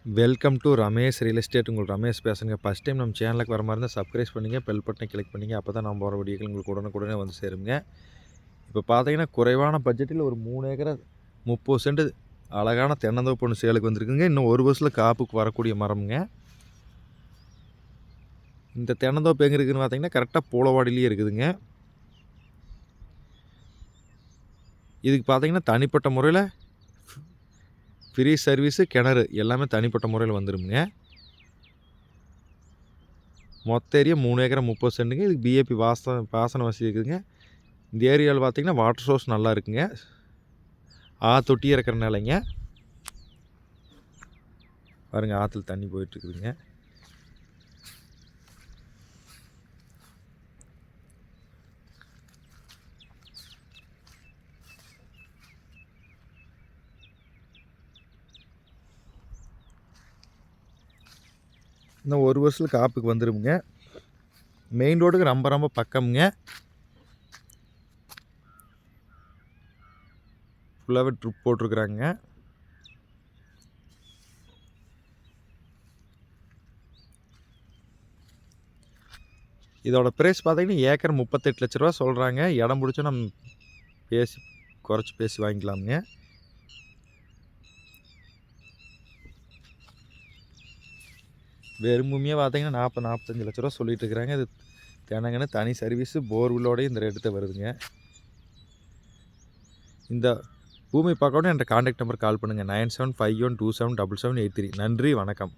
Welcome to Ramesh real estate. உங்களுக்கு ரமேஷ் பேசுங்க. First time நம்ம சேனலுக்கு வர மாதிரி இருந்தால் சப்ஸ்கிரைப் பண்ணிங்க, பெல் பட்டனை கிளிக் பண்ணிங்க. அப்போ தான் நம்ம வர வீடியோக்கள் உங்களுக்கு உடனுக்குடனே வந்து சேருங்க. இப்போ பார்த்தீங்கன்னா குறைவான பட்ஜெட்டில் ஒரு 3 ஏக்கரை 30 சென்ட் அழகான தென்னந்தோப்பு ஒன்று சேலுக்கு வந்திருக்குங்க. இன்னும் ஒரு வருஷத்தில் காப்புக்கு வரக்கூடிய மரம்ங்க. இந்த தென்னந்தோப்பு எங்கே இருக்குதுன்னு பார்த்தீங்கன்னா கரெக்டாக பூலவாடிலேயே இருக்குதுங்க. இதுக்கு பார்த்தீங்கன்னா தனிப்பட்ட முறையில் ஃப்ரீ சர்வீஸு, கிணறு எல்லாமே தனிப்பட்ட முறையில் வந்துடுங்க. மொத்த ஏரியா 3 ஏக்கரை 30 சென்ட்டுங்க. இதுக்கு பிஏபி பாசன வசதி இருக்குதுங்க. இந்த ஏரியாவில் பார்த்தீங்கன்னா வாட்டர் சோர்ஸ் நல்லா இருக்குங்க. தொட்டி இறக்குற நிலைங்க. பாருங்கள், ஆற்றுல தண்ணி போயிட்டுருக்குதுங்க. இன்னும் ஒரு வருஷத்தில் காப்புக்கு வந்துடுங்க. மெயின் ரோடுக்கு ரொம்ப ரொம்ப பக்கம்ங்க. ஃபுல்லாகவே ட்ரிப் போட்டிருக்குறாங்க. இதோட ப்ரைஸ் பார்த்தீங்கன்னா ஏக்கர் 38 லட்ச ரூபா சொல்கிறாங்க. இடம் பிடிச்சா நம்ம குறைச்சி பேசி வாங்கிக்கலாமுங்க. வெறும் பூமியாக பார்த்தீங்கன்னா 45 லட்ச ரூபா சொல்லிட்டு இருக்கிறாங்க. இது தினங்கன்னு தனி சர்வீஸு போர்வெல்லோடய இந்த ரேட்டு தான் வருதுங்க. இந்த பூமி பார்க்கணும் என்ற கான்டாக்ட் நம்பர் கால் பண்ணுங்கள். 9751277783. நன்றி, வணக்கம்.